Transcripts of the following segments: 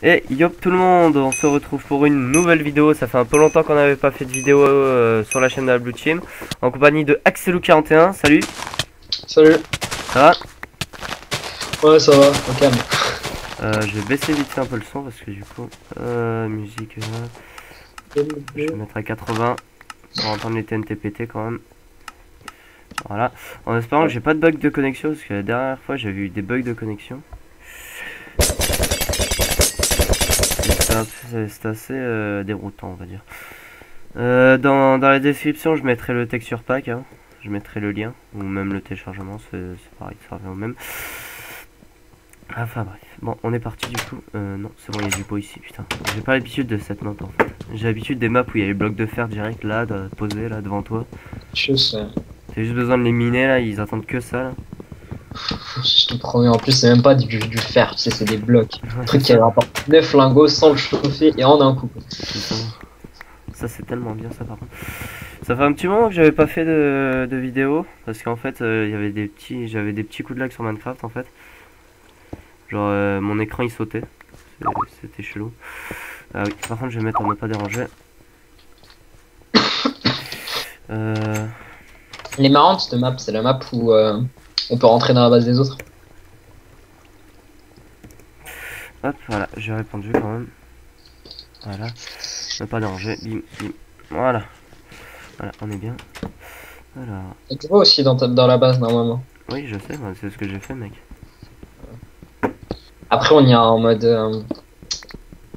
Et yop tout le monde, on se retrouve pour une nouvelle vidéo. Ça fait un peu longtemps qu'on n'avait pas fait de vidéo sur la chaîne de la Blue Team. En compagnie de Axelou41, salut. Salut. Ça va? Ouais, ça va, au calme. Je vais baisser vite fait un peu le son parce que du coup, musique, je vais mettre à 80 pour entendre les TNT péter quand même. Voilà, en espérant que j'ai pas de bug de connexion parce que la dernière fois j'avais eu des bugs de connexion. C'est assez déroutant, on va dire. Dans la description, je mettrai le texture pack, hein. Je mettrai le lien, ou même le téléchargement, c'est pareil, ça revient au même. Enfin bref, bon, on est parti du coup. Non, c'est bon, il y a du pot ici, putain. J'ai pas l'habitude de cette map en fait. J'ai l'habitude des maps où il y a les blocs de fer direct là, posés là devant toi. Je sais. T'as juste besoin de les miner là, ils attendent que ça là. Je te promets, en plus, c'est même pas du fer, tu sais, c'est des blocs. Un truc qui rapporte 9 lingots sans le chauffer et en un coup. Ça c'est tellement bien ça par contre. Ça fait un petit moment que j'avais pas fait de vidéo parce qu'en fait il y avait j'avais des petits coups de lag sur Minecraft en fait. Genre mon écran il sautait. C'était chelou. Ah oui, par contre je vais mettre en ne pas déranger. Elle est marrante cette map, c'est la map où on peut rentrer dans la base des autres. Hop, voilà, j'ai répondu quand même. Voilà, ne pas déranger, bim, bim. Voilà, voilà, on est bien. Voilà. Et tu vois aussi dans la base normalement. Oui, je sais, c'est ce que j'ai fait, mec. Après, on ira en mode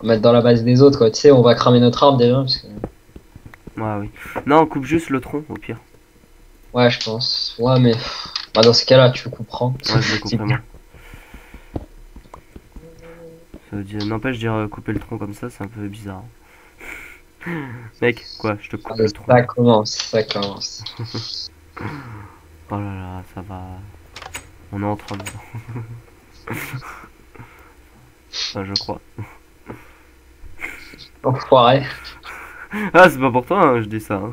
dans la base des autres, quoi. Tu sais, on va cramer notre arbre déjà. Parce que... Ouais, oui. Non, on coupe juste le tronc au pire. Ouais, je pense. Ouais, mais bah, dans ce cas-là, tu comprends. Ouais, je le couperai moi. N'empêche, je dire couper le tronc comme ça, c'est un peu bizarre. Mec, quoi, je te coupe le tronc. Ça commence, ça commence. Oh là là, ça va. On est en train de... Enfin, je crois. Enfoiré. Ah, c'est pas pour toi, hein, je dis ça. Hein.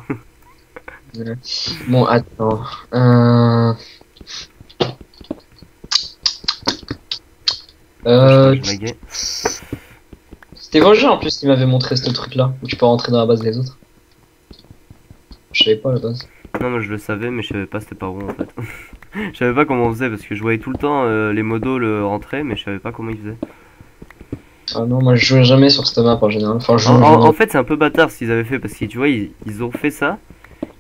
Bon, attends. C'était Vosgien en plus qui m'avait montré ce truc là où tu peux rentrer dans la base des autres. Je savais pas à la base. Non, moi je le savais, mais je savais pas c'était pas où en fait. Je savais pas comment on faisait parce que je voyais tout le temps les modos le rentrer, mais je savais pas comment ils faisaient. Ah non, moi je jouais jamais sur cette map en général. Enfin, en fait, c'est un peu bâtard ce qu'ils avaient fait parce que tu vois, ils ont fait ça,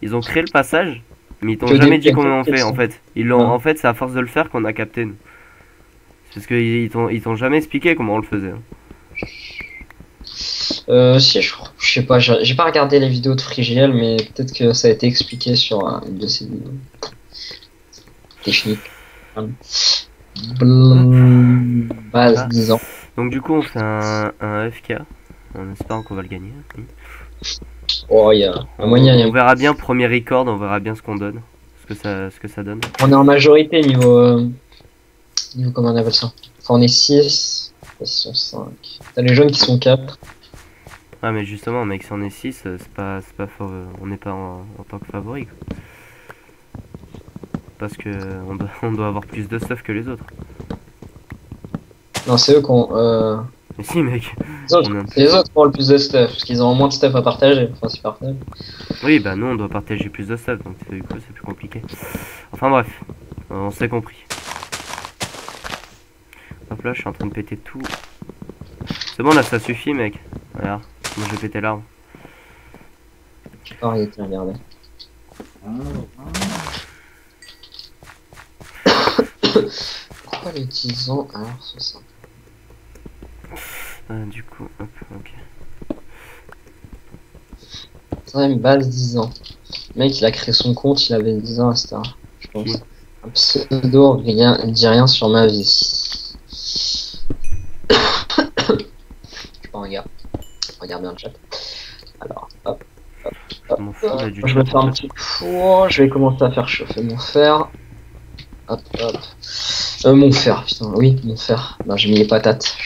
ils ont créé le passage, mais ils t'ont jamais dit comment on fait en fait. En fait, c'est à force de le faire qu'on a capté nous. Parce qu'ils t'ont jamais expliqué comment on le faisait. Hein. Si, je sais pas, j'ai pas regardé les vidéos de FreeGL, mais peut-être que ça a été expliqué sur une de ces vidéos. Technique. Base 10 ans. Donc du coup, on fait un FK, en espérant qu'on va le gagner. Oh, il y a un moyen. On verra bien, premier record, on verra bien ce qu'on donne, ce que ça donne. On est en majorité niveau comment on appelle ça? Enfin, on est 6, ils sont 5. T'as les jaunes qui sont 4. Ah mais justement mec, si on est 6, c'est pas on n'est pas en tant que favori quoi. Parce que on doit avoir plus de stuff que les autres. Non, c'est eux qui ont Mais si mec, les autres qui ont le plus de stuff, parce qu'ils ont moins de stuff à partager, enfin c'est parfait. Oui bah nous on doit partager plus de stuff, donc du coup c'est plus compliqué. Enfin bref, on s'est compris. Hop là, je suis en train de péter tout. C'est bon là, ça suffit mec. Regarde, moi j'ai pété l'arbre. J'ai pas arrêté de regarder. Pourquoi les 10 ans alors c'est ça? Du coup, hop, ok. C'est une base 10 ans. Le mec il a créé son compte, il avait 10 ans, etc. Je pense. Un pseudo, rien, dit rien sur ma vie. Je pas regarde. Regarde bien le chat. Alors, hop. Je vais faire un petit four, je vais commencer à faire chauffer mon fer. Hop, hop. Mon fer, putain, oui, mon fer. Non, j'ai mis les patates.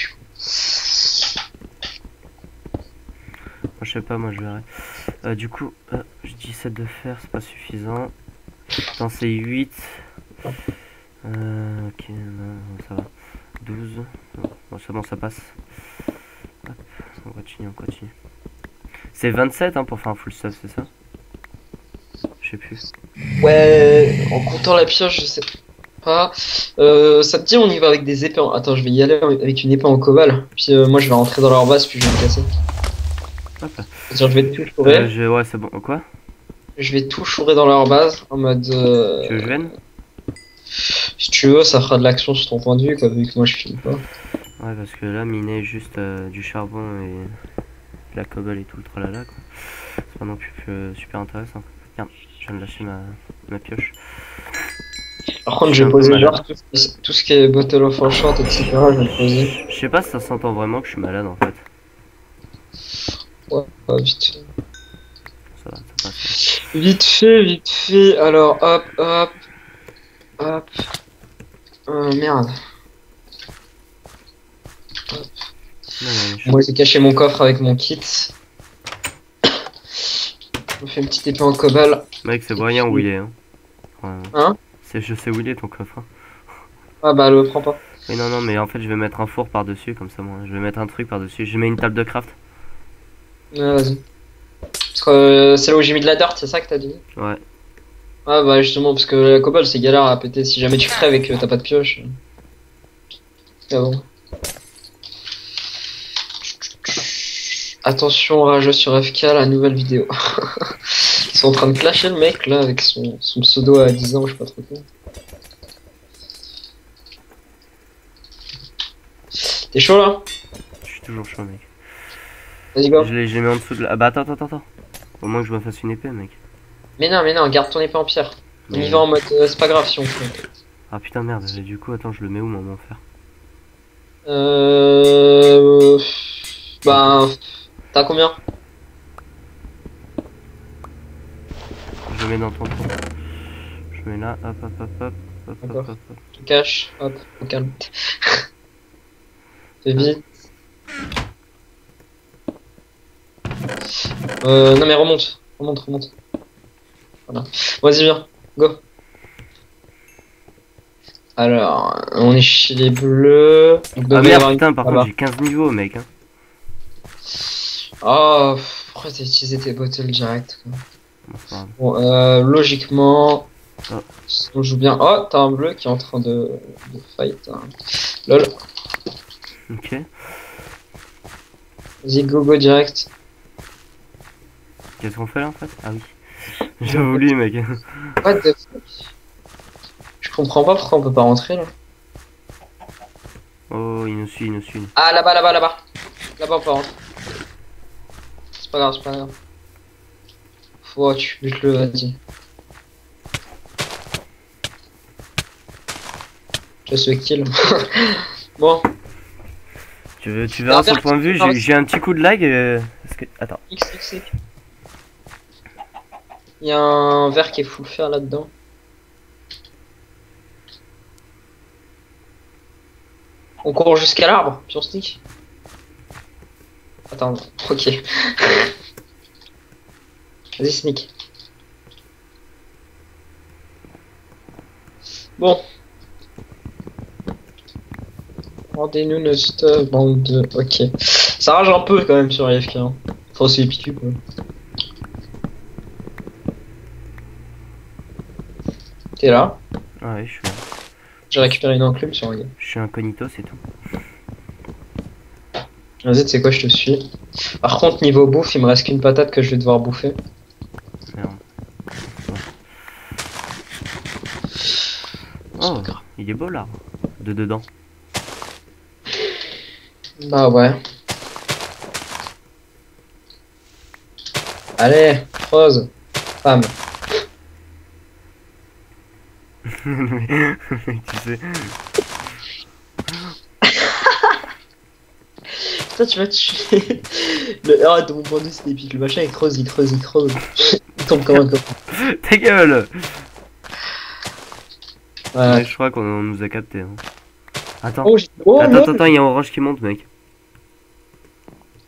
Je sais pas, moi je verrai. Du coup, je dis 7 de fer, c'est pas suffisant. Attends, c'est 8. Ok, non, ça va. 12. Bon, c'est bon, ça passe. On continue, on continue. C'est 27 hein, pour faire un full stuff, c'est ça? Je sais plus. Ouais, en comptant la pioche, je sais pas. Ça te dit, on y va avec des épées en... Attends, je vais y aller avec une épée en cobalt. Puis moi, je vais rentrer dans leur base, puis je vais me casser. Hop là. C'est-à-dire, je vais tout chourer. Ouais, c'est bon. Quoi? Je vais tout chourer dans leur base, en mode... Tu veux que je vienne? Si tu veux, ça fera de l'action sur ton point de vue, quoi, vu que moi, je filme pas. Ouais, parce que là, miner juste du charbon et de la cobble et tout le tralala, quoi. C'est pas non plus super intéressant. Tiens, je viens de lâcher ma pioche. Par contre, je vais poser genre tout ce qui est Bottle of Enchant, etc. Je vais le poser. Je sais pas si ça s'entend vraiment que je suis malade en fait. Ouais, vite fait. Ça va, ça passe. Vite fait. Alors, hop. Merde. Hop. Moi, j'ai caché mon coffre avec mon kit. Je me fais une petite épée en cobalt. Mec, c'est voyant où il est. Hein, hein? Je sais où il est ton coffre. Hein. Ah bah, le prends pas. Mais non, mais en fait, je vais mettre un four par-dessus, comme ça, moi. Je vais mettre un truc par-dessus. Je mets une table de craft. Ouais, vas-y. Parce que c'est là où j'ai mis de la dirt, c'est ça que t'as dit? Ouais. Ah bah, justement, parce que la cobalt, c'est galère à péter si jamais tu crèves et que t'as pas de pioche. Ah bon. Attention, rageux sur FK, la nouvelle vidéo. Ils sont en train de clasher le mec là avec son pseudo à 10 ans, je sais pas trop quoi. T'es chaud là? Je suis toujours chaud, mec. Vas-y, go. Je l'ai mis en dessous de la. Ah bah attends. Au moins que je me fasse une épée, mec. Mais non, garde ton épée en pierre. On y va en mode c'est pas grave si on fait. Ah putain, merde, du coup, attends, je le mets où mon fer? Ben. T'as combien? Je le mets dans ton trou. Je mets là, hop. Tu caches, hop, au calme. Fais vite. Non mais remonte. Voilà. Vas-y, viens, go. Alors, on est chez les bleus. Ah merde, putain, par contre, j'ai 15 niveaux, mec. Hein. Oh, pourquoi t'as utilisé tes bottles direct quoi. Bon, logiquement, si on joue bien. Oh, t'as un bleu qui est en train de fight. Hein. Lol. Ok. Vas-y, go direct. Qu'est-ce qu'on fait là en fait? Ah oui. J'ai voulu, mec. What the fuck? Je comprends pas pourquoi on peut pas rentrer là. Oh, il nous suit. Ah, là-bas. Là-bas on peut rentrer. C'est pas grave. Faut tu butes-le, vas-y. Just le kill. Bon. Tu verras sur le point de vue, j'ai un petit coup de lag. Parce que... Attends. X. Il y a un verre qui est full fer là-dedans. On court jusqu'à l'arbre, sur stick. Attends, ok. Vas-y, sneak. Bon. Rendez-nous le stuff, bande de... Ok. Ça rage un peu quand même sur AFK. Hein. Enfin, c'est épique quoi. T'es là? Ouais, je suis là. J'ai récupéré une enclume sur un gars. Je suis incognito, c'est tout. Vas-y, tu sais quoi, je te suis. Par contre, niveau bouffe, il me reste qu'une patate que je vais devoir bouffer. Merde. Oh, il est beau là. De dedans. Bah ouais. Allez, rose, femme. Tu sais. Toi, tu vas tuer. Le R de mon point de vue, c'est épique. Le machin, il creuse. Il tombe comme un copain. Ta gueule! Ouais. Je crois qu'on nous a capté. Hein. Attends. Oh, attends, il y a un orange qui monte, mec.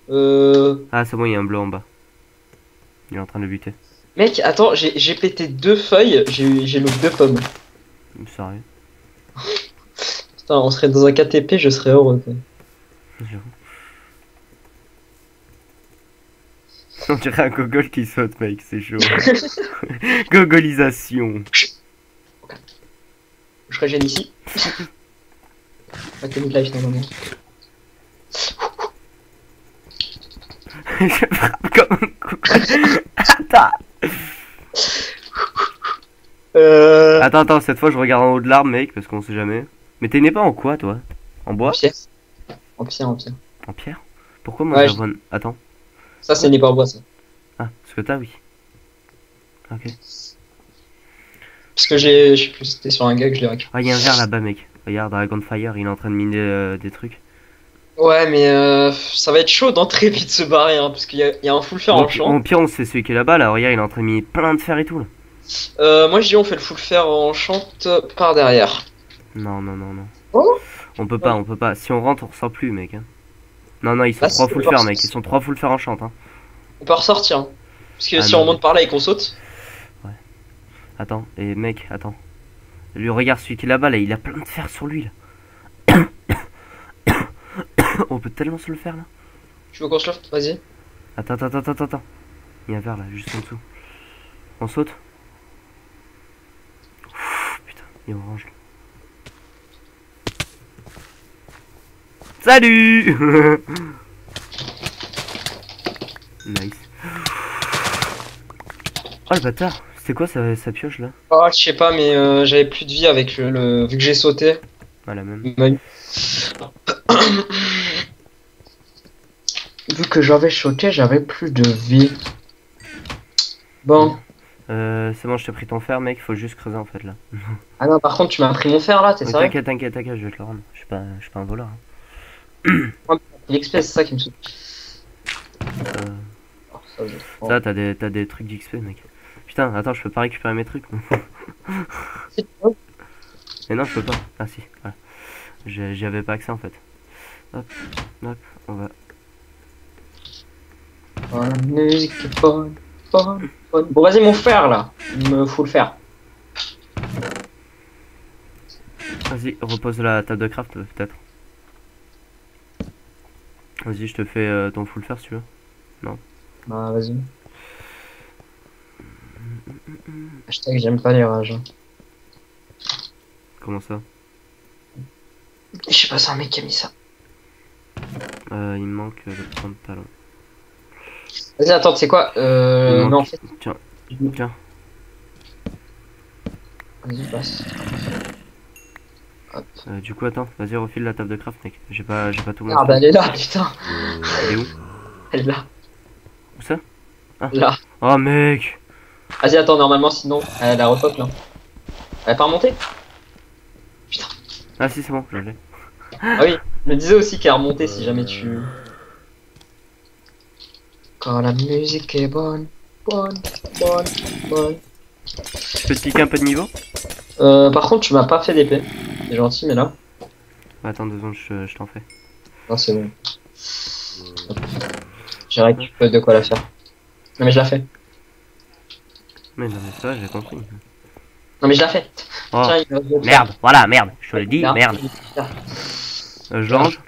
Ah, c'est bon, il y a un bleu en bas. Il est en train de le buter. Mec, attends, j'ai pété 2 feuilles, j'ai loupé 2 pommes. Sérieux? Putain, on serait dans un KTP, je serais heureux. Quoi. On dirait un gogol qui saute, mec, c'est chaud. Gogolisation. Je régène ici. Pas que de life normalement. Je frappe comme un coucou. Attends. Attends, cette fois je regarde en haut de l'arbre, mec, parce qu'on sait jamais. Mais t'es né pas en quoi, toi? En bois? En pierre. En pierre? Pourquoi moi j'ai bonne... Attends. Ça c'est né pas en bois, ça. Ah, parce que t'as, oui. Ok. Parce que je suis plus, c'était sur un gars que je l'ai récupéré. Ah, il y a un verre là-bas, mec. Regarde, Dragonfire, il est en train de miner des trucs. Ouais, mais ça va être chaud d'entrer puis de se barrer, hein, parce qu'il y a un full fer en champ. Au pire, on sait celui qui est là-bas, là. Regarde, il est en train de miner plein de fer et tout, là. Moi je dis on fait le full fer en champ par derrière. Non. Oh, on peut pas. Si on rentre, on ressort plus, mec. Hein. Non, ils sont 3 full fer, mec. Ils sont 3 full fer en champ, hein. On peut ressortir. Hein. Parce que si on monte par là et qu'on saute. Ouais. Attends, et mec, attends. Lui, regarde celui qui est là-bas, là. Il a plein de fer sur lui, là. On peut tellement se le faire, là. Tu veux qu'on se le fasse? Vas-y. Attends. Il y a un verre, là, juste en dessous. On saute. Putain, il est orange. Salut. Nice. Oh le bâtard, c'était quoi sa pioche là? Oh, je sais pas, mais j'avais plus de vie avec le... Vu que j'ai sauté. Ah la même. Vu que j'avais sauté, j'avais plus de vie. Bon. C'est bon, je t'ai pris ton fer, mec, faut juste creuser en fait là. Ah non, par contre, tu m'as pris mon fer là, t'es sérieux? T'inquiète, je vais te le rendre. Je suis pas un voleur. Hein. L'XP, c'est ça qui me saoule. Ça, t'as des trucs d'XP, mec. Putain, attends, je peux pas récupérer mes trucs. Mais non, je peux pas. Ah si, voilà. J'y avais pas accès en fait. Hop, on va. Oh, la musique est bonne. Bon, vas-y, mon fer là. Il me faut le faire. Vas-y, repose la table de craft peut-être. Vas-y, je te fais ton full fer si tu veux. Non. Bah, vas-y. Hashtag j'aime pas les rages. Comment ça? Je sais pas, c'est un mec qui a mis ça. Il me manque le pantalon. Vas-y, attends, tu sais quoi? Non, en fait. Tiens. Vas-y, passe. Hop. Du coup, attends, vas-y, refile la table de craft, mec. J'ai pas tout mon. Ah, bah, elle est là, putain. Elle est où? Elle est là. Où ça? Ah. Là. Oh, mec. Vas-y, attends, normalement, sinon, elle a repop là. Elle est pas remontée? Putain. Ah, si, c'est bon, je l'ai. Ah oui, je me disais aussi qu'elle remontait si jamais tu. Quand la musique est bonne. Tu peux te piquer un peu de niveau? Par contre, tu m'as pas fait d'épée. C'est gentil, mais là. Attends 2 secondes, je t'en fais. Non, c'est bon. J'ai récupéré de quoi la faire. Non, mais je la fais. Mais non, mais ça, j'ai compris. Non, mais je la fais. Oh. Tiens, merde, voilà, merde. Je te le dis, merde. Je range.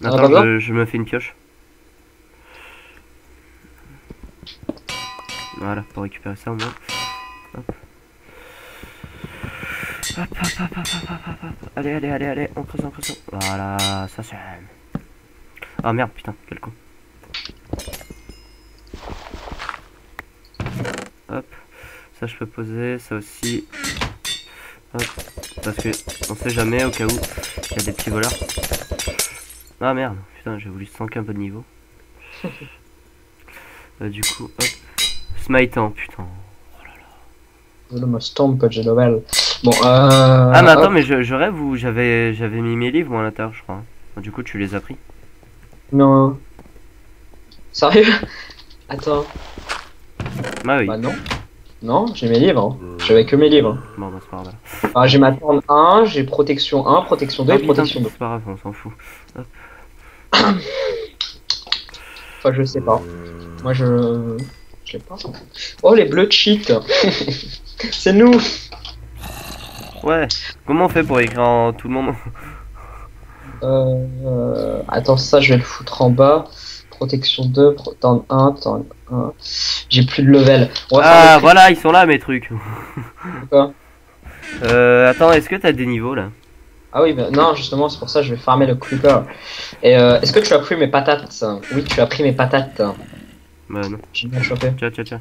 Attends, je me fais une pioche. Voilà, pour récupérer ça au moins. Hop. Hop. Allez, on creuse. Voilà, ça c'est... Ah merde, putain, quel con. Hop, ça je peux poser, ça aussi. Hop, parce que on sait jamais au cas où il y a des petits voleurs. Ah merde, putain, j'ai voulu stanker un peu de niveau. Du coup, hop. Smitant, putain. Oh là là. Je me stomp, j'ai level. Bon, Ah, mais attends, mais je rêve où j'avais mis mes livres moi à l'intérieur, je crois. Bon, du coup, tu les as pris? Non. Sérieux? Attends. Bah oui. Bah non. Non, j'ai mes livres. Hein. J'avais que mes livres. Bon, bah c'est pas grave. Ah, j'ai ma turn 1, j'ai protection 1, protection 2 et protection 2. C'est pas grave, on s'en fout. Hop. Enfin, je sais pas. Moi, je sais pas. Oh, les bleus cheat. C'est nous. Ouais. Comment on fait pour écrire en tout le monde? Attends, ça, je vais le foutre en bas. protection 2, turn 1, turn 1. J'ai plus de level. Ah voilà, ils sont là mes trucs. Quoi? Attends, est-ce que t'as des niveaux là? Ah oui, bah, non, justement, c'est pour ça que je vais farmer le creeper. Et est-ce que tu as pris mes patates? Oui, tu as pris mes patates. Bah non. J'ai bien chopé. Tiens. Tu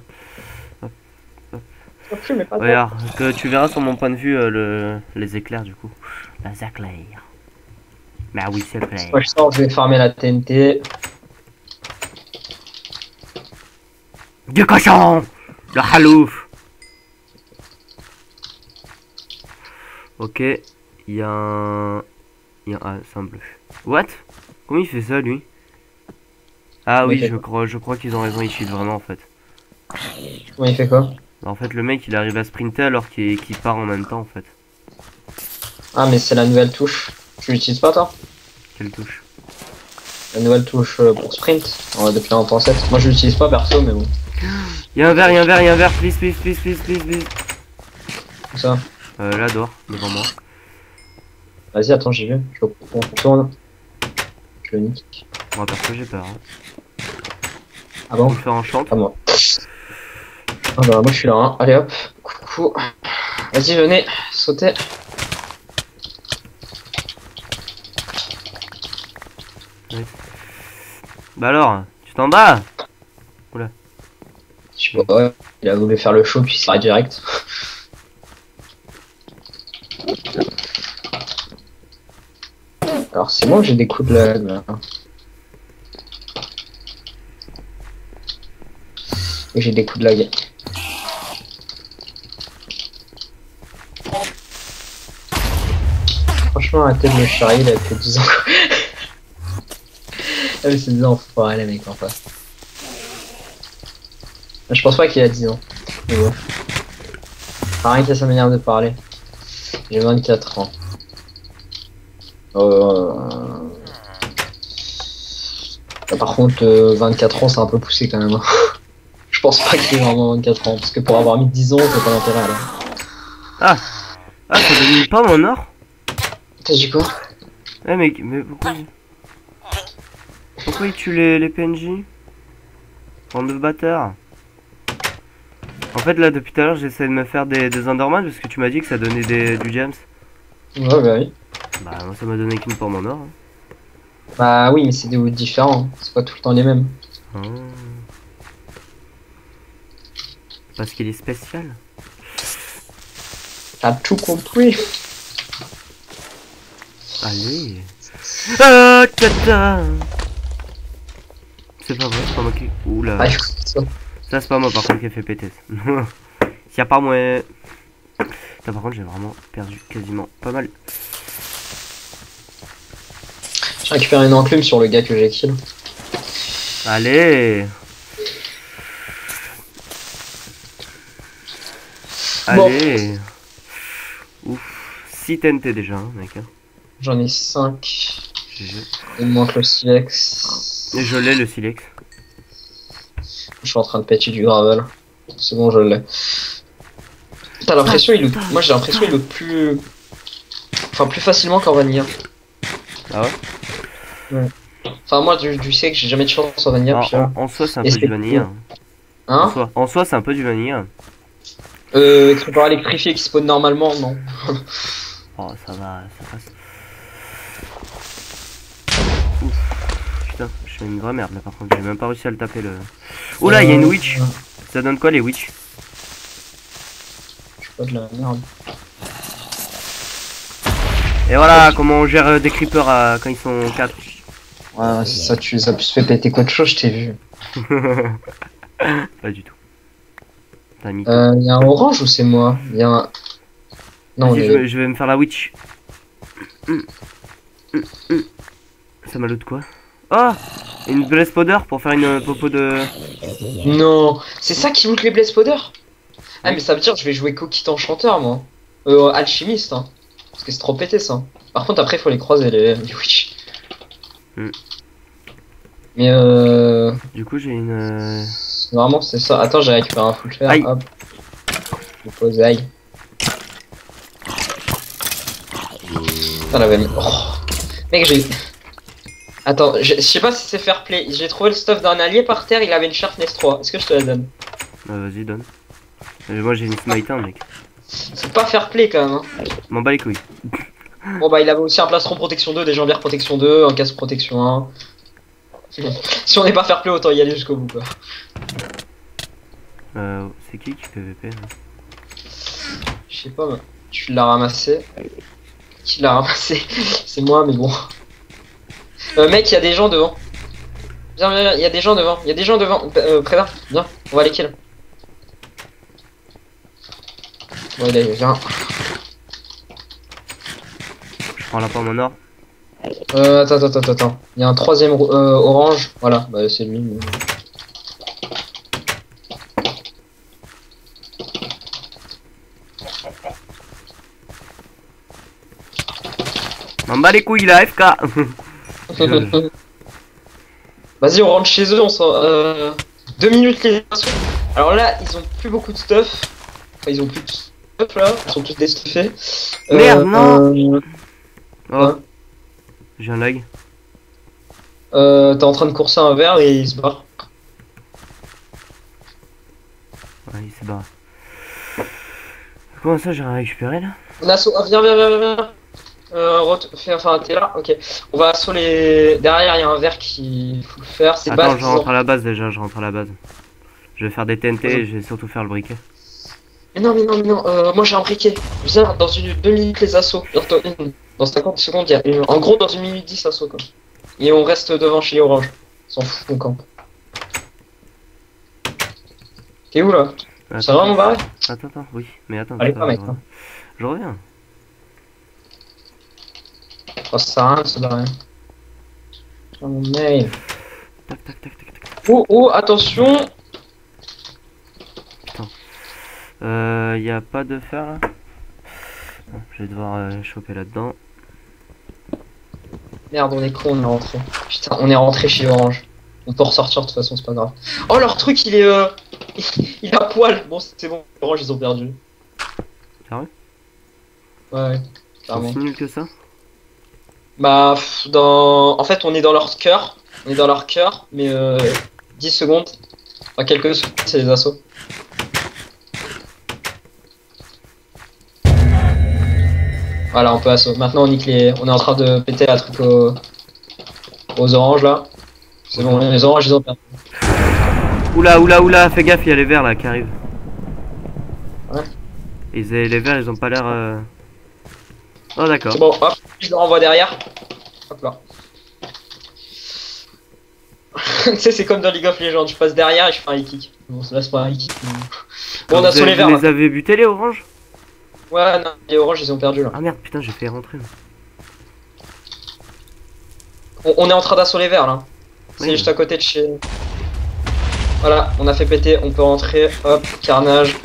as pris mes patates? Regarde, que tu verras sur mon point de vue les éclairs du coup. Les éclairs. Bah oui, c'est clair. Moi je sors, je vais farmer la TNT. Du cochon! Le halouf! Ok, il y a un... Ah, c'est un bleu. What? Comment il fait ça lui? Ah oui, je crois qu'ils ont raison, ils cheat vraiment en fait. Comment il fait quoi? En fait, le mec il arrive à sprinter alors qu'il part en même temps en fait. Ah, mais c'est la nouvelle touche. Tu l'utilises pas toi? Quelle touche? La nouvelle touche pour sprint depuis la 1.7. Moi je l'utilise pas perso, mais bon. Y'a un verre, please. Tout ça. Là dehors, devant moi. Vas-y, attends, j'y vais. Je retourne. Je le nique. Moi perso, j'ai peur. Hein. Ah bon? On peut faire un chant. Ah moi. Ah bah moi je suis là, hein. Allez hop. Coucou. Vas-y, venez, sautez. Ouais. Bah alors, tu t'en bats? Oula. Je sais pas, ouais. Il a voulu faire le show puis il s'arrête direct. Alors c'est moi que j'ai des coups de lag là. Et j'ai des coups de lag. Franchement, arrêtez de me charrier, il a que 10 ans quoi. Ah mais c'est des enfoirés les mecs en face. Je pense pas qu'il a 10 ans. Mais bon. Enfin, rien qu'à sa manière de parler. J'ai 24 ans. Par contre, 24 ans, c'est un peu poussé quand même. Je pense pas qu'il ait vraiment 24 ans. Parce que pour avoir mis 10 ans, c'est pas l'intérêt là. Ah, ça donne pas mon or? T'as dit quoi? Eh mais pourquoi il tue les PNJ? Bande de bâtards. En fait là depuis tout à l'heure j'essaie de me faire des Enderman parce que tu m'as dit que ça donnait du James. Ouais bah oui. Bah moi ça m'a donné qu'une pour mon or. Hein. Bah oui mais c'est des woods différents, c'est pas tout le temps les mêmes. Oh. Parce qu'il est spécial. T'as tout compris. Allez. Ah tata. C'est pas vrai, c'est pas moi qui... Oula. Ah, ça c'est pas moi par contre qui a fait péter. S'il y a pas moi... Là par contre j'ai vraiment perdu quasiment pas mal. J'ai récupéré une enclume sur le gars que j'ai kill. Allez. Bon. Allez. Ouf. 6 TNT déjà hein, mec. Hein. J'en ai 5. GG. Il me manque le silex. Et je l'ai le silex. Je suis en train de péter du gravel. C'est bon, je l'ai. T'as l'impression il loot... Moi j'ai l'impression il loot plus... Enfin plus facilement qu'en vanilla. Ah ouais? Ouais. Enfin moi du silex j'ai jamais de chance en vanilla. En soi c'est un peu du vanilla. Hein? En soi c'est un peu du vanilla. Explorateur électrifié qui spawn normalement, non. Oh ça va, ça passe. Ouf. Putain, je fais une vraie merde là par contre, j'ai même pas réussi à le taper le... Oh là, il y a une witch. Ça donne quoi les witch? Je suis pas de la merde. Et voilà comment on gère des creepers quand ils sont 4. Ouais, c'est ça, tu les as plus fait péter qu'autre chose, je t'ai vu. Pas du tout. Y a un orange ou c'est moi? Y a un... Non, je vais me faire la witch. Ça m'a loot quoi? Oh, une blaze powder pour faire une popo de... Non, c'est ça qui loot les blaze powder? Ah mais ça veut dire que je vais jouer coquille enchanteur moi. Alchimiste hein. Parce que c'est trop pété ça. Par contre après il faut les croiser les witch. Mais Du coup j'ai une... Vraiment c'est ça. Attends j'ai récupéré un full fer. Aïe. Hop. Je pose aïe. Putain la vanille. Oh. Mec j'ai... Attends, je sais pas si c'est fair play. J'ai trouvé le stuff d'un allié par terre, il avait une Sharpness 3. Est-ce que je te la donne? Vas-y, donne. Moi j'ai une smite 1, mec. C'est pas fair play quand même. Hein. M'en bats les couilles. Bon bah il avait aussi un plastron protection 2, des jambières protection 2, un casque protection 1. Si on n'est pas fair play, autant y aller jusqu'au bout quoi. C'est qui PVP là? Je sais pas, tu l'as ramassé. Qui l'a ramassé? C'est moi, mais bon. Mec, il y a des gens devant. Viens, viens, il y a des gens devant. Il y a des gens devant. Préda, viens, on va les kill. Bon, il est, viens. Je prends la pomme en or. Attends. Il y a un troisième orange. Voilà, bah c'est lui. Mais... M'en bats les couilles là, FK. Vas-y, on rentre chez eux, on s'en... 2 minutes les assauts. Alors là, ils ont plus beaucoup de stuff. Enfin, ils ont plus de stuff là, ils sont tous destuffés. Merde, non. Oh, hein. j'ai un lag. T'es en train de courser un verre et il se barre. Ouais, il s'est barré. Comment ça, j'ai récupéré là? L'assaut, ah, viens. Enfin, t'es là, ok. On va assaut les... Derrière, il y a un verre qui faut le faire. C'est Attends, je rentre à la base déjà, je rentre à la base. Je vais faire des TNT et je vais surtout faire le briquet. Mais non, moi j'ai un briquet. Viens, dans 2 minutes les assauts. Dans 50 secondes, il y a une... En gros, dans 1 minute 10 assauts quoi. Et on reste devant chez les oranges. S'en fout, on campe. T'es où là? C'est vraiment barré? Attends, oui, mais attends. Allez pas mec. Je reviens. Oh, ça sert à rien de se barrer. Oh mon mail. Tac. Oh, attention. Putain. Y a pas de fer là? Je vais devoir choper là-dedans. Merde, on est con, on est rentré. Putain, on est rentré chez Orange. On peut ressortir de toute façon, c'est pas grave. Oh, leur truc, il est il a poil. Bon, c'est bon, Orange, ils ont perdu. Sérieux? Ouais, C'est clairement. aussi nul que ça? Bah, en fait, on est dans leur cœur. On est dans leur cœur, mais 10 secondes. Enfin, quelques secondes, c'est les assauts. Voilà, on peut assaut. Maintenant, on nique les... On est en train de péter la truc aux oranges, là. C'est bon, les oranges, ils ont perdu. Oula, fais gaffe, il y a les verts là qui arrivent. Ouais. Les verts, ils ont pas l'air... Oh d'accord. C'est bon, hop, je le renvoie derrière. Hop là. Tu sais, c'est comme dans League of Legends, je passe derrière et je fais un high kick. Bon, là c'est pas un high kick. Bon, on a sur les verts. Vous les avez butés les oranges? Ouais, non, les oranges ils ont perdu là. Ah merde, putain, j'ai fait rentrer. On est en train d'assaut les verts là. C'est Oui, juste à côté de chez. Voilà, on a fait péter, on peut rentrer. Hop, carnage.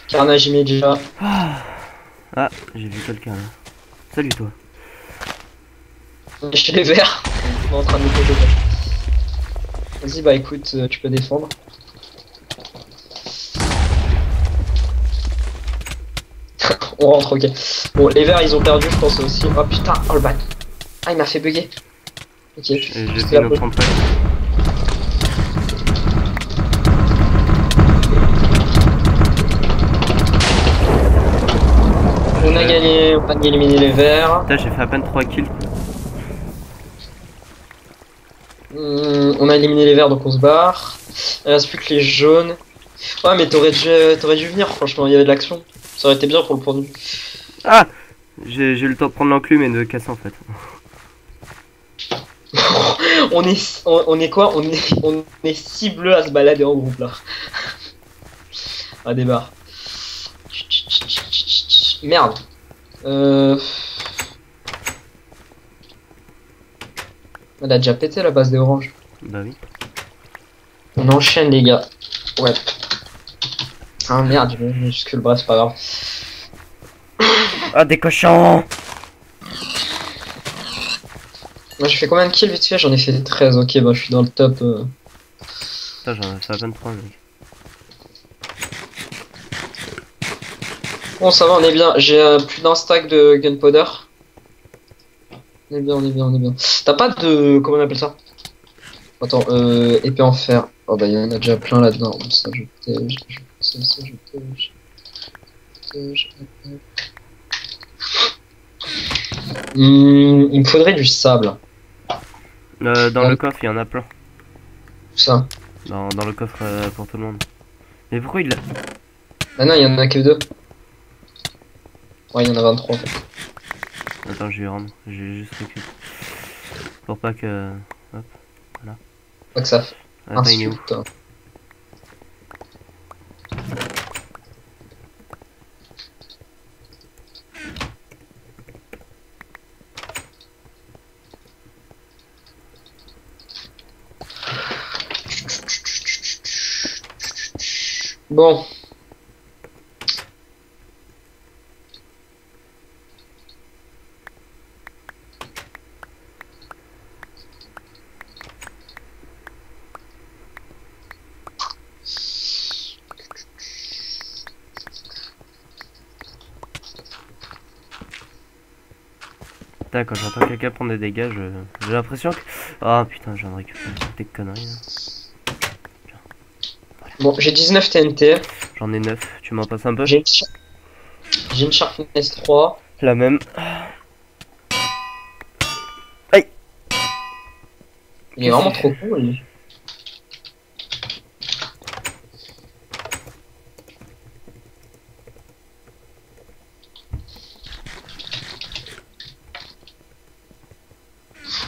Carnage immédiat. Ah, j'ai vu quelqu'un là. Salut toi. On est chez les verts. On est en train de nous péter. Vas-y, bah écoute, tu peux défendre. On rentre, ok. Bon, les verts ils ont perdu, je pense aussi. Oh putain, oh le bat. Ah, il m'a fait bugger. Ok. J'ai fait une autre entrée. On a gagné, on a éliminé les verts. Putain, j'ai fait à peine 3 kills. On a éliminé les verts, donc on se barre. Il reste plus que les jaunes. Ouais, mais t'aurais dû venir, franchement, il y avait de l'action. Ça aurait été bien pour le point de vue. Ah, j'ai eu le temps de prendre l'enclume et de casser en fait. on est quoi? On est 6 bleus à se balader en groupe là. À des barres. Merde. Elle a déjà pété la base des oranges. Bah oui. On enchaîne les gars. Ouais. Ah merde, j'ai mis jusque le bras, c'est pas grave. Ah des cochons! Moi j'ai fait combien de kills vite fait? J'en ai fait 13, ok bah je suis dans le top. Putain j'en ai fait à peine 3 mec. Bon ça va, on est bien, j'ai plus d'un stack de gunpowder. On est bien, on est bien, on est bien. T'as pas de... Comment on appelle ça? Attends, épée en fer. Oh bah il y en a déjà plein là-dedans. Ça je tège, ça je tège. Il me faudrait du sable. Dans le coffre, il y en a plein. Tout ça. Dans le coffre pour tout le monde. Mais pourquoi il l'a... Ah non, il y en a que 2. Ouais, il y en a 23 en fait. Attends, je vais rendre. J'ai juste récupéré. Pour pas que... Hop, voilà. Pas que ça fait. Attends, il est où? Insulte. Bon. Quand j'entends quelqu'un prendre des dégâts, j'ai l'impression que... Ah putain, je viens de récupérer des conneries là. Bon, j'ai 19 TNT. J'en ai 9, tu m'en passes un peu? J'ai une Sharpness 3. La même. Aïe. Il est vraiment trop con lui.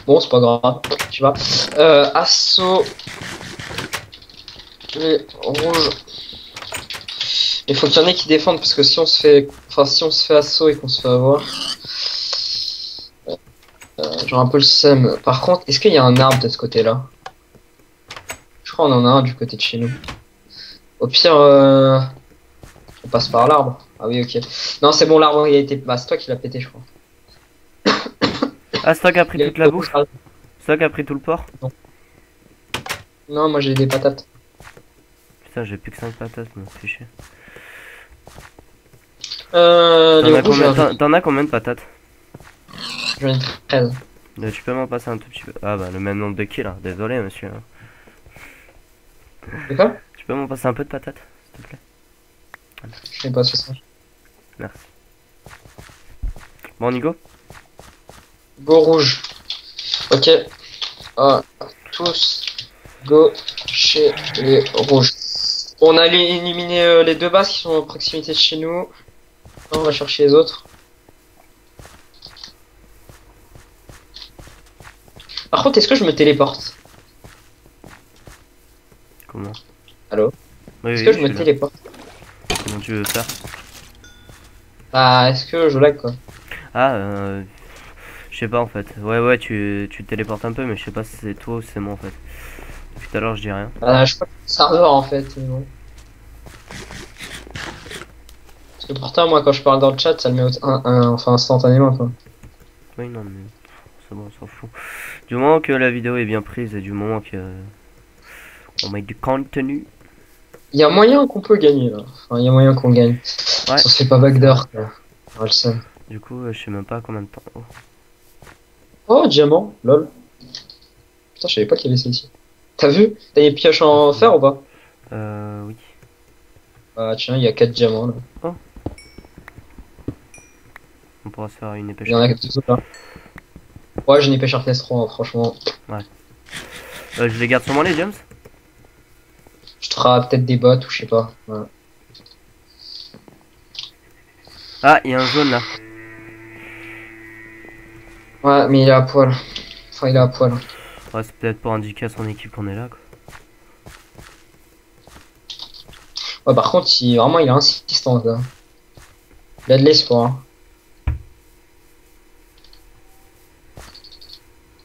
Bon, c'est pas grave, tu vois. Assaut. Les rouges. Il faut qu'il y en ait qui défendent parce que si on se fait. Enfin, si on se fait assaut et qu'on se fait avoir. Genre un peu le seum. Par contre, est-ce qu'il y a un arbre de ce côté-là? Je crois qu'on en a un du côté de chez nous. Au pire, on passe par l'arbre. Ah oui, ok. Non, c'est bon, l'arbre il a été. Bah, c'est toi qui l'as pété, je crois. Ah, Stock a pris toute la bouffe. Stock a pris tout le porc. Non. Non, moi j'ai des patates. Putain, j'ai plus que 5 patates, me fait chier. T'en as combien de patates? J'en ai 13. Tu peux m'en passer un tout petit peu. Ah bah, le même nombre de kills, hein. Désolé, monsieur. C'est quoi? Tu peux m'en passer un peu de patates, s'il te plaît? Je sais pas ce que c'est. Merci. Bon, Nico? Go rouge. Ok. Ah, tous go chez les rouges. On a éliminé les deux bases qui sont à proximité de chez nous. On va chercher les autres. Par contre, est-ce que je me téléporte? Comment? Allô? Oui, est-ce que je me téléporte? Comment tu veux faire? Ah, est-ce que je lag quoi? Ah, je sais pas en fait. Ouais, tu téléportes un peu, mais je sais pas si c'est toi ou si c'est moi en fait. Depuis tout à l'heure, je dis rien. Je crois que c'est le serveur en fait. Non. Parce que pourtant, moi quand je parle dans le chat, ça le met enfin instantanément quoi. Oui, non, mais c'est bon, on s'en fout. Du moment que la vidéo est bien prise et du moment que on met du contenu. Il y a moyen qu'on peut gagner là. Enfin, il y a moyen qu'on gagne. Ouais. Ça se fait pas backdoor quoi. Ah, le seum. Du coup, je sais même pas combien de temps. Oh, diamant, lol. Putain, je savais pas qu'il y avait ça ici. T'as vu? T'as des pioches en fer ou pas? Oui. Ah, tiens, il y a 4 diamants là. Oh. On pourra se faire une épée. Il y en a 2 autres là. Ouais, j'ai une épée Sharpness 3, hein, franchement. Ouais. Je les garde sur moi les gems? Je te ferai peut-être des bottes ou je sais pas. Ouais. Ah, il y a un jaune là. Ouais, mais il est à poil. Enfin, il est à poil. Ouais, c'est peut-être pour indiquer à son équipe qu'on est là quoi. Ouais, par contre, vraiment, il est insistant là. Il a de l'espoir. Hein.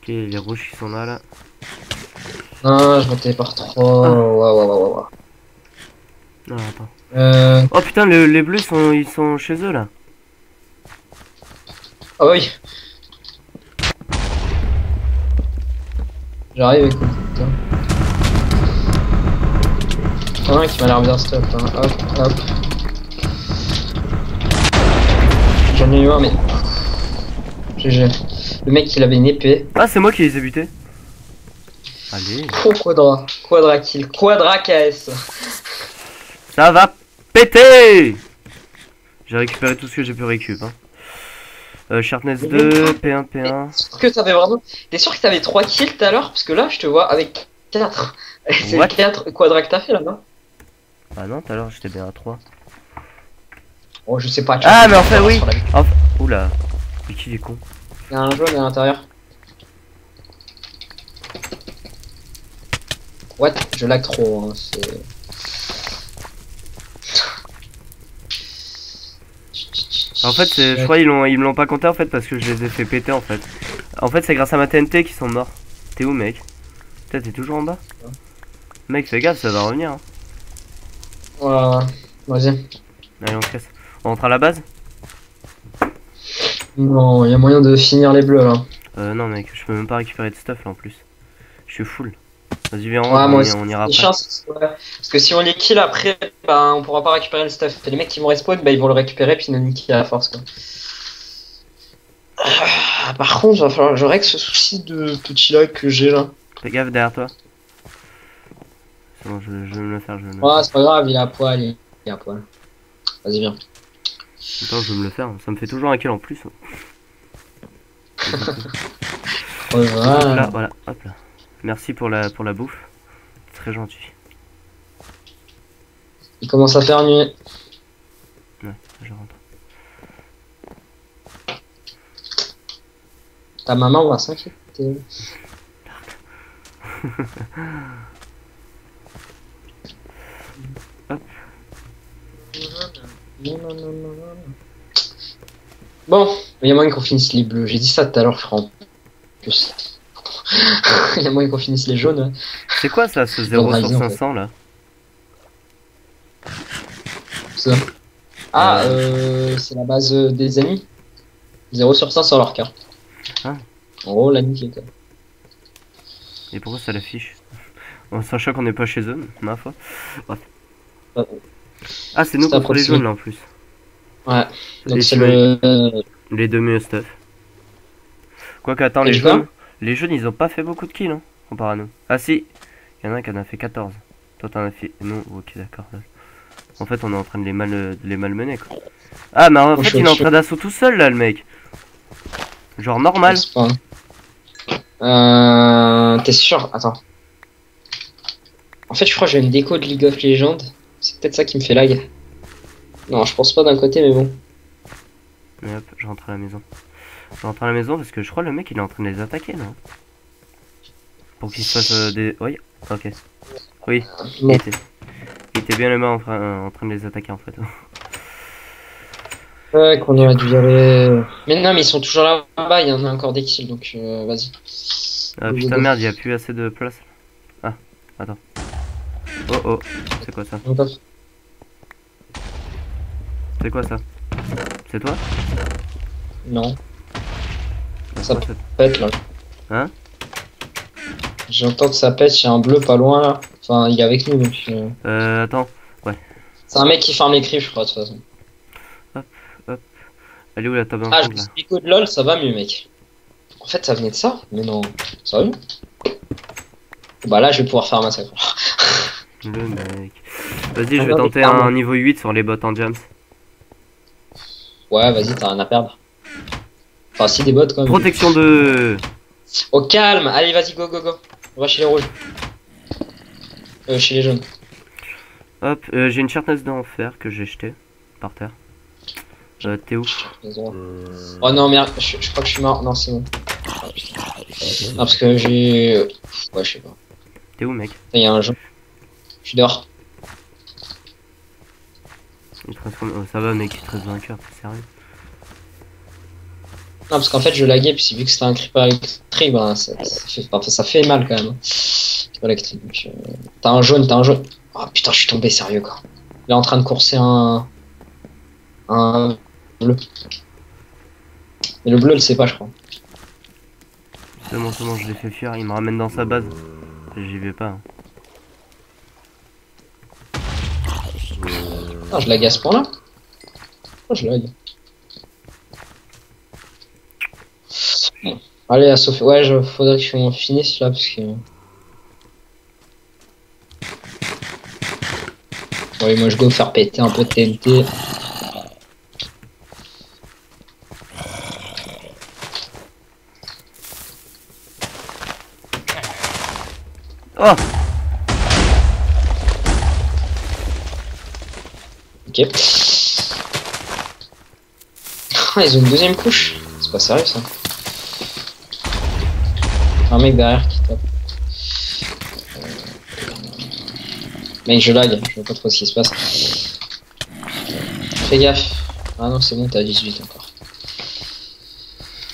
Ok, les rouges qui sont là. Non, je me téléporte trop. Ouais. Non, attends. Oh putain, les bleus ils sont chez eux là. Ah oui. J'arrive, écoute. Il y en a un qui m'a l'air bien stop. Hein. Hop. J'en ai eu un, mais. GG. Le mec, il avait une épée. Ah, c'est moi qui les ai butés. Allez. Oh, quadra. Quadra kill. Quadra KS. Ça va péter. J'ai récupéré tout ce que j'ai pu récupérer. Sharpness 2, P1, P1. T'es sûr que t'avais 3 kills tout à l'heure? Parce que là, je te vois avec 4. C'est 4 quadra que t'as fait là-bas? Ah non, tout à l'heure j'étais bien à 3. Oh, je sais pas. Ah, mais en fait, oui. Oula. Mais qui est con? Il y a un jaune à l'intérieur. What? Je lag trop. Hein. En fait, je crois ils me l'ont pas compté en fait parce que je les ai fait péter en fait. En fait, c'est grâce à ma TNT qu'ils sont morts. T'es où, mec? Peut-être t'es toujours en bas? Mec, fais gaffe, ça va revenir. Hein. Voilà. Vas-y. Allez, on se casse. On rentre à la base? Non, il y a moyen de finir les bleus là. Non, mec, je peux même pas récupérer de stuff là en plus. Je suis full. Vas-y, viens, on ira après. Chance, ouais. Parce que si on les kill après, bah, on pourra pas récupérer le stuff. Et les mecs qui vont respawn, bah, ils vont le récupérer puis nous niquer à la force. Quoi. Par contre, il va falloir que je règle ce souci de petit lag que j'ai là. Fais gaffe derrière toi. C'est bon, je vais me le faire. Ouais, c'est pas grave, il est à poil. Il est à poil. Vas-y, viens. Attends, je vais me le faire. Ça me fait toujours un kill en plus. Ouais, voilà. Là, voilà, hop là. Merci pour la bouffe. Très gentil. Il commence à faire nuit. Ouais, je rentre. Ta maman va s'inquiéter. Hop. Bon, il y a moyen qu'on finisse les bleus. J'ai dit ça tout à l'heure, je crois. En plus. Il y a moyen qu'on finisse les jaunes. C'est quoi ça, ce 0 sur 500 là? Ça. Ah, c'est la base des amis. 0 sur 500 leur carte. Ah. En gros, la nique quoi. Et pourquoi ça l'affiche? En sachant qu'on n'est pas chez eux, ma foi. Bref. Ah, c'est nous contre les jaunes là en plus. Ouais. Donc c'est le... les deux mieux stuff. Quoique, attends, les jaunes ils ont pas fait beaucoup de kills, hein, comparé à nous. Ah si, il y en a un qui en a fait 14. Toi t'en as fait... Non, ok d'accord. En fait on est en train de les malmener quoi. Ah mais en fait il est en train d'assaut tout seul là le mec. Genre normal. T'es sûr? Attends. En fait je crois que j'ai une déco de League of Legends. C'est peut-être ça qui me fait lag. Non je pense pas d'un côté mais bon. Mais hop, je rentre à la maison. Je rentre à la maison parce que je crois le mec il est en train de les attaquer non? Pour qu'il se fasse des... Oui, ok. Oui, bon. Il était bien les mains en train de les attaquer en fait. Ouais qu'on aurait dû y aller... Mais non mais ils sont toujours là-bas, il y en a encore des kills donc vas-y. Ah putain merde, il y a plus assez de place. Ah, attends. Oh oh, c'est quoi ça? C'est quoi ça? C'est toi? Non. Ça pète là. Hein? J'entends que ça pète, il y a un bleu pas loin là. Enfin, il est avec nous donc. Attends, ouais. C'est un mec qui ferme les cryptes, je crois, de toute façon. Hop, hop. Elle est où la table en Ah, fond, je là? me de LOL, ça va mieux, mec. En fait, ça venait de ça? Mais non. Sérieux? Bah là, je vais pouvoir faire un massacre. Le mec. Vas-y, je vais tenter un niveau 8 sur les bots en jams. Ouais, vas-y, t'as rien à perdre. Enfin, si des bots quand même. Protection de... Au calme! Allez, vas-y, go, go, go. On va chez les rouges. Chez les jaunes. Hop, j'ai une sharpness d'enfer que j'ai jeté par terre. T'es où? Oh non, merde, je crois que je suis mort. Non, c'est bon. Non, parce que j'ai... Ouais, je sais pas. T'es où, mec? Il y a un jaune. Je suis dehors. Il transforme... Oh, ça va, mec, il te reste vainqueur, t'es sérieux? Non, parce qu'en fait, je laguais, puis vu que c'était un creeper électrique, ben, ça fait mal quand même. C'est pas électrique. T'as un jaune, t'as un jaune. Oh putain, je suis tombé sérieux quoi. Il est en train de courser un bleu. Mais le bleu, il sait pas, je crois. C'est bon, je l'ai fait fuir, il me ramène dans sa base. J'y vais pas. Hein. Ah, je lag à ce point-là. Oh, je lag. Allez, à Sophie. Ouais, faudrait que je finisse là parce que. Ouais, moi je go faire péter un peu de TNT. Oh! Ok. Ah, ils ont une deuxième couche. C'est pas sérieux ça. Un mec derrière qui tape. Mec, je lag, je vois pas trop ce qui se passe. Fais gaffe. Ah non, c'est bon, t'as 18 encore.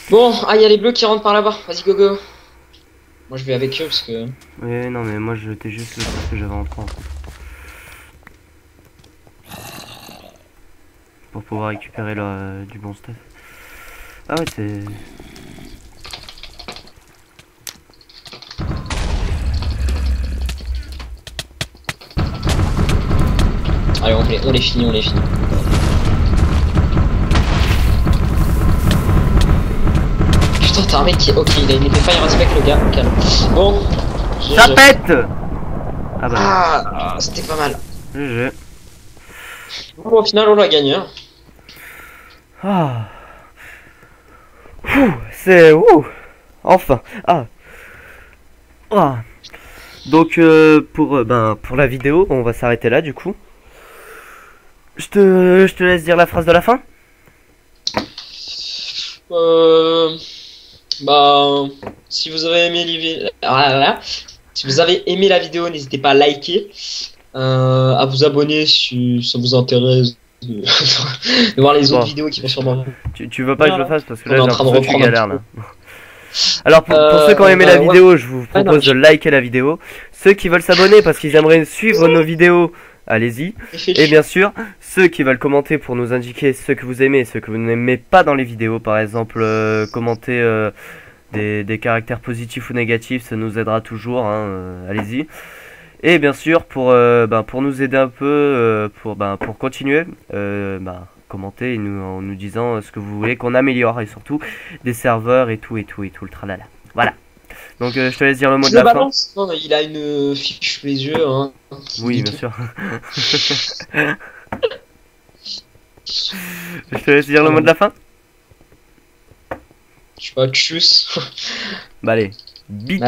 Bon, ah, il y a les bleus qui rentrent par là-bas. Vas-y, go go. Moi, je vais avec eux parce que. Oui, non, mais moi j'étais juste le truc que j'avais en train. Pour pouvoir récupérer du bon stuff. Ah ouais, c'est. Allez, on les finit, on les finit. Putain, t'as un mec qui. Ok, il a une épée fire aspect, le gars. Calme. Bon. Ça pète! Ah bah. Ah, c'était pas mal. GG. Bon, au final, on l'a gagné. Hein. Ah. C'est. Enfin. Ah. Ah. Donc pour la vidéo, on va s'arrêter là du coup. Je te laisse dire la phrase de la fin. Bah, si vous avez aimé si vous avez aimé la vidéo, n'hésitez pas à liker, à vous abonner si ça vous intéresse de, de voir les autres vidéos qui vont sûrement. Tu veux pas que je le fasse parce que là j'ai l'impression que tu galères là. Alors pour ceux qui ont aimé la vidéo, je vous propose de liker la vidéo. Ceux qui veulent s'abonner parce qu'ils aimeraient suivre nos vidéos, allez-y. Et bien sûr, ceux qui veulent commenter pour nous indiquer ce que vous aimez et ce que vous n'aimez pas dans les vidéos, par exemple commenter des caractères positifs ou négatifs, ça nous aidera toujours, hein, allez-y. Et bien sûr pour nous aider un peu, pour continuer, commenter en nous disant ce que vous voulez qu'on améliore et surtout des serveurs et tout le tralala. Voilà. Donc je te laisse dire le mot de la fin. Non, il a une fiche sous les yeux. Hein, oui, bien sûr. Je te laisse dire le mot de la fin. Je sais pas, tchuss. Bah allez, bite.